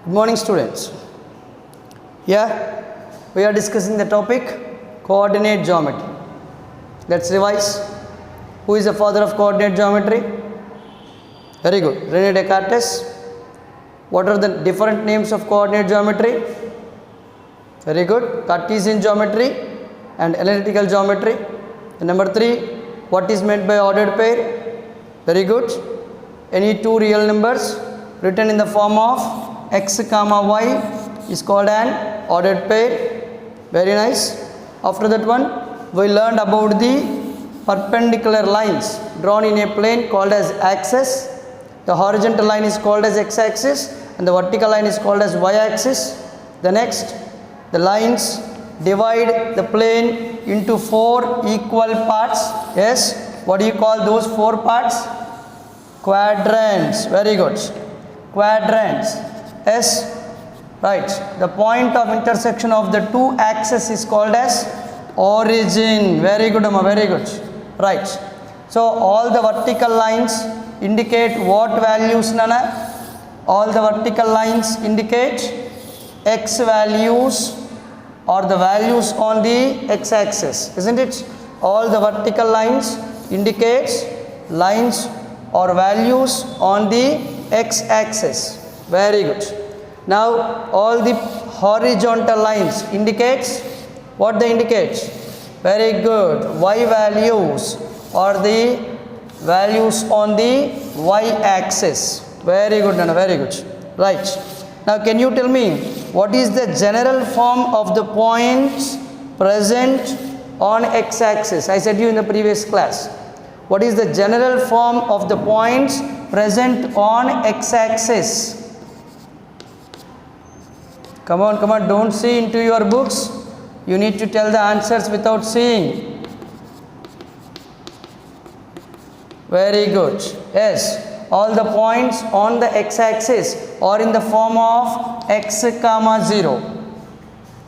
Good morning, students. Yeah, we are discussing the topic coordinate geometry. Let's revise. Who is the father of coordinate geometry? Very good. René Descartes. What are the different names of coordinate geometry? Very good. Cartesian geometry and analytical geometry. And number 3, what is meant by ordered pair? Very good. Any two real numbers written in the form of x comma y is called an ordered pair. Very nice. After that one, we learned about the perpendicular lines drawn in a plane called as axis. The horizontal line is called as x-axis and the vertical line is called as y-axis. The next, the lines divide the plane into 4 equal parts. Yes, what do you call those 4 parts? Quadrants. Very good. Quadrants. Yes, right. The point of intersection of the two axes is called as origin. Very good, Amma. Very good. Right. So all the vertical lines indicate what values, Nana? All the vertical lines indicate x values or the values on the x-axis, isn't it? All the vertical lines indicates lines or values on the x-axis. Very good. Now all the horizontal lines indicates what they indicate. Very good. Y values or the values on the y-axis. Very good, Nana. Very good. Right. Now can you tell me what is the general form of the points present on x-axis? I said you in the previous class. What is the general form of the points present on x-axis? Come on, don't see into your books. You need to tell the answers without seeing. Very good. Yes, all the points on the x-axis are in the form of x comma 0.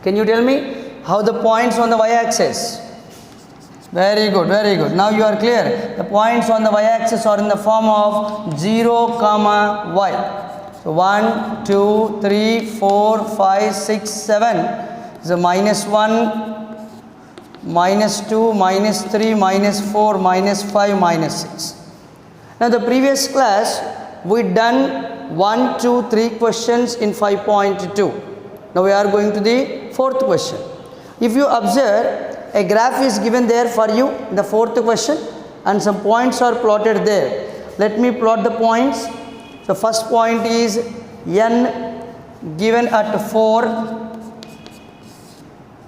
Can you tell me how the points on the y-axis? Very good, very good. Now you are clear. The points on the y-axis are in the form of 0 comma y. So 1, 2, 3, 4, 5, 6, 7. So minus 1, minus 2, minus 3, minus 4, minus 5, minus 6. Now the previous class we done 1, 2, 3 questions in 5.2. Now we are going to the 4th question. If you observe, a graph is given there for you in the 4th question and some points are plotted there. Let me plot the points. So first point is n given at 4.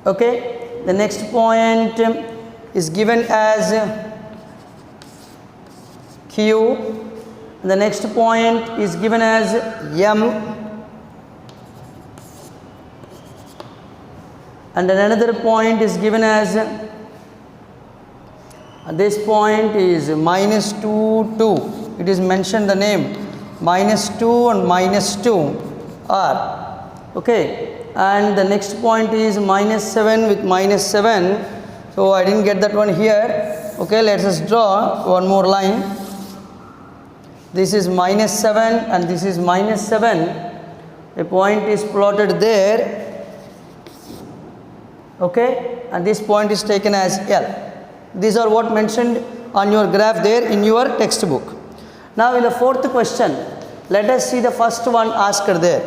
Okay. The next point is given as q. The next point is given as m. And then another point is given as this point is minus 2, 2. It is mentioned the name minus 2 and minus 2 are. Okay. And the next point is minus 7 with minus 7. So I didn't get that one here. Okay, let us draw one more line. This is minus 7 and this is minus 7. A point is plotted there. Okay, and this point is taken as L. These are what mentioned on your graph there in your textbook. Now in the 4th question, let us see the first one asked there.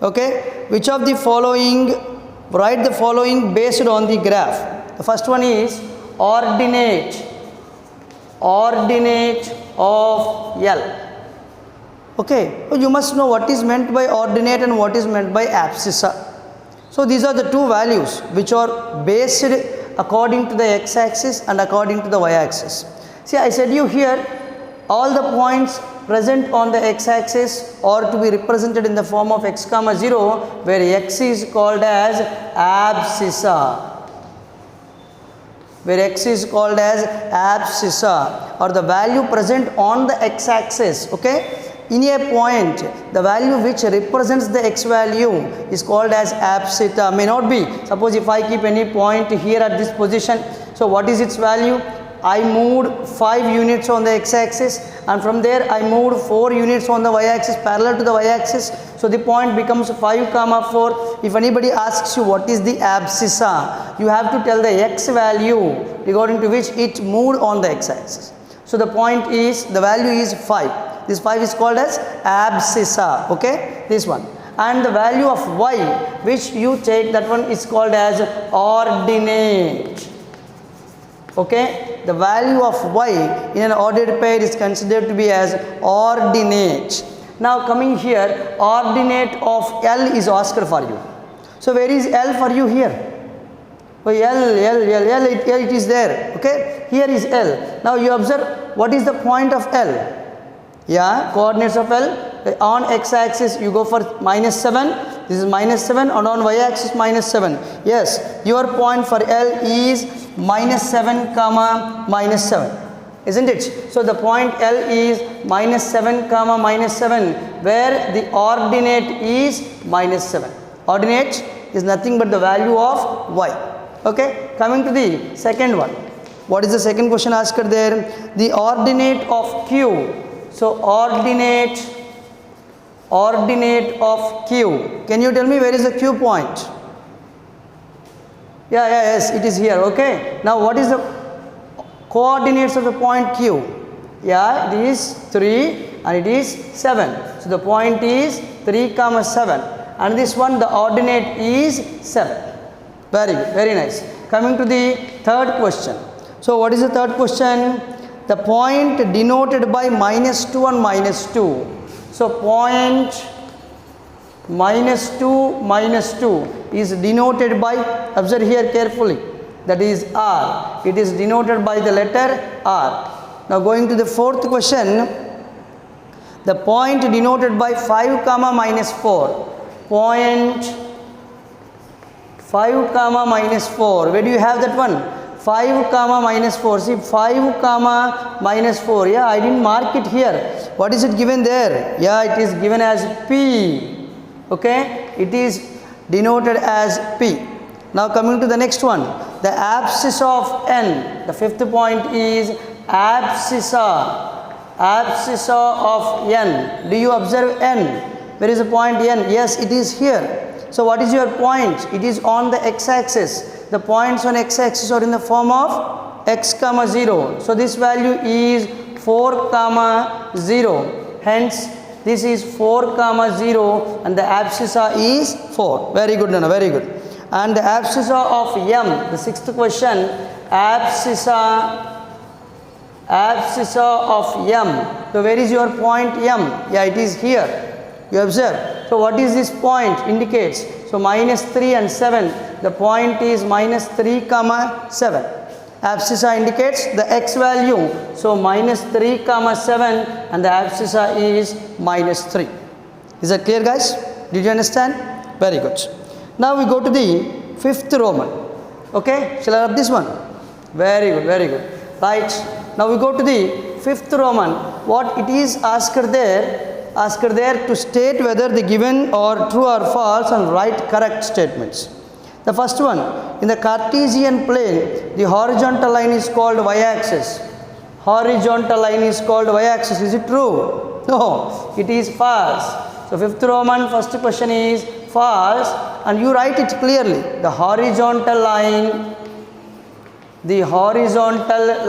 Okay, which of the following, write the following based on the graph. The first one is ordinate of L. Okay, so you must know what is meant by ordinate and what is meant by abscissa. So these are the two values which are based according to the x-axis and according to the y-axis. See, I said you here all the points present on the x-axis are to be represented in the form of x comma 0, where x is called as abscissa. Where x is called as abscissa, or the value present on the x-axis. Okay. In a point, the value which represents the x value is called as abscissa. May not be. Suppose if I keep any point here at this position, so what is its value? I moved 5 units on the x-axis, and from there I moved 4 units on the y-axis parallel to the y-axis. So the point becomes 5 comma 4. If anybody asks you what is the abscissa, you have to tell the x value regarding to which it moved on the x-axis. So the point is, the value is 5. This 5 is called as abscissa. Okay, this one. And the value of y which you take, that one is called as ordinate. Okay, the value of y in an ordered pair is considered to be as ordinate. Now coming here, ordinate of L is asked for you. So where is L for you here? Oh, L, it is there. Okay, here is L. Now you observe, what is the point of L? Yeah, coordinates of L. On x-axis you go for -7. This is -7, and on y-axis -7. Yes, your point for L is -7 comma -7, isn't it? So the point L is -7 comma -7, where the ordinate is -7. Ordinate is nothing but the value of y. Okay, coming to the second one. What is the second question asked there? The ordinate of Q. So ordinate of Q. Can you tell me where is the Q point? Yes, it is here. Okay. Now what is the coordinates of the point Q? Yeah, it is 3 and it is 7. So the point is 3 comma 7, and this one, the ordinate is 7. Very good, very nice. Coming to the third question. So what is the third question? The point denoted by -2 and -2. So point -2 is denoted by, observe here carefully, that is R. It is denoted by the letter R. Now going to the fourth question, the point denoted by 5 comma -4. Point 5 comma -4. Where do you have that one? 5 comma -4. See, 5 comma -4. Yeah, I didn't mark it here. What is it given there? Yeah, it is given as P. Okay, it is denoted as P. Now coming to the next one, the abscissa of N. The fifth point is abscissa of N. Do you observe N? Where is the point N? Yes, it is here. So what is your point? It is on the x-axis. The points on x-axis are in the form of x comma 0. So this value is 4 comma 0. Hence this is 4 comma 0, and the abscissa is 4. Very good, Nana, very good. And the abscissa of M, the sixth question, abscissa of M. So where is your point M? Yeah, it is here. You observe. So what is this point? Indicates. So -3 and 7. The point is -3 comma 7. Abscissa indicates the x value. So -3 comma 7, and the abscissa is -3. Is that clear, guys? Did you understand? Very good. Now we go to the fifth Roman. Okay, shall I have this one? Very good, very good. Right. Now we go to the fifth Roman. What it is asked there to state whether the given are true or false and write correct statements. The first one, in the Cartesian plane, the horizontal line is called y-axis. Horizontal line is called y-axis. Is it true? No, it is false. So fifth Roman, first question is false, and you write it clearly. The horizontal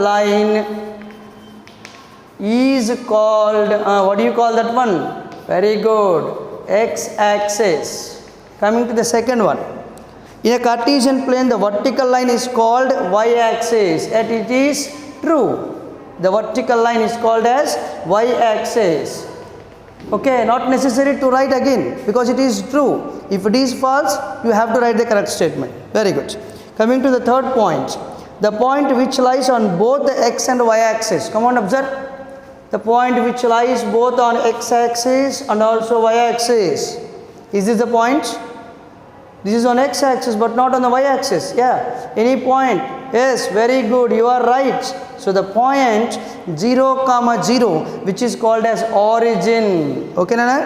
line is called, what do you call that one? Very good, x-axis. Coming to the second one, in a Cartesian plane, the vertical line is called y-axis. Yet it is true. The vertical line is called as y-axis. Okay, not necessary to write again because it is true. If it is false, you have to write the correct statement. Very good. Coming to the third point, the point which lies on both the x and y-axis. Come on, observe. The point which lies both on x-axis and also y-axis. Is this the point? This is on x-axis but not on the y-axis. Yeah, any point. Yes, very good, you are right. So the point 0 comma 0, which is called as origin. Okay, Nana?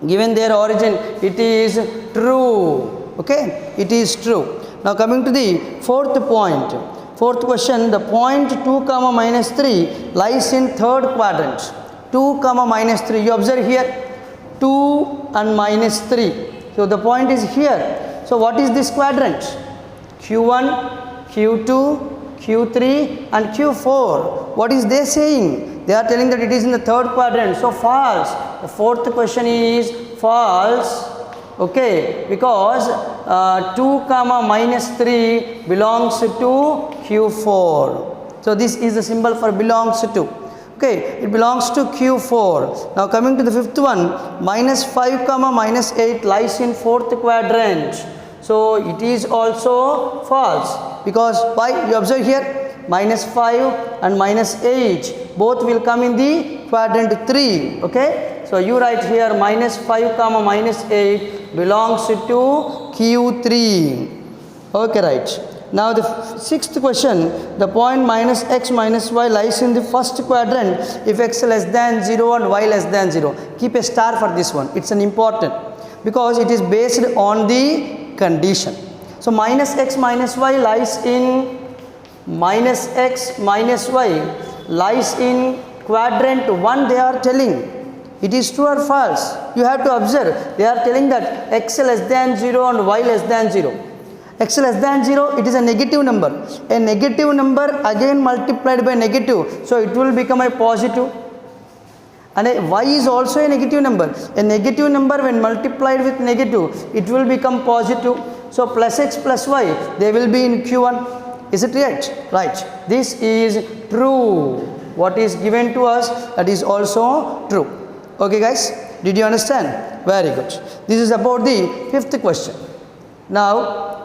Given their origin, it is true. Okay, it is true. Now coming to the fourth point, Fourth question, the point 2 comma minus 3 lies in third quadrant. 2 comma minus 3, you observe here 2 and minus 3. So the point is here. So what is this quadrant? Q1, Q2, Q3 and Q4. What is they saying? They are telling that it is in the third quadrant. So false. The fourth question is false. Okay, because 2 comma minus 3 belongs to Q4. So this is the symbol for belongs to. Okay, it belongs to Q4. Now coming to the fifth one, minus 5 comma minus 8 lies in fourth quadrant. So it is also false, because why? You observe here minus 5 and minus 8 both will come in the quadrant 3. Okay, so you write here minus 5 comma minus 8 belongs to Q3. Okay, right. Now the sixth question, the point minus x minus y lies in the first quadrant if x less than 0 and y less than 0. Keep a star for this one. It's an important, because it is based on the condition. So minus x minus y lies in minus x minus y lies in quadrant 1. They are telling it is true or false. You have to observe. They are telling that x less than 0 and y less than 0. X less than 0, it is a negative number. A negative number again multiplied by negative, so it will become a positive. And a y is also a negative number. A negative number when multiplied with negative, it will become positive. So plus x plus y, they will be in Q1. Is it right? Right. This is true. What is given to us, that is also true. Okay guys, did you understand? Very good. This is about the fifth question. Now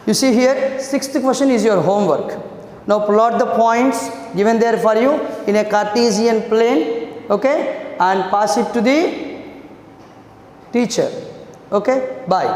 you see here, sixth question is your homework. Now plot the points given there for you in a Cartesian plane, okay, and pass it to the teacher. Okay, bye.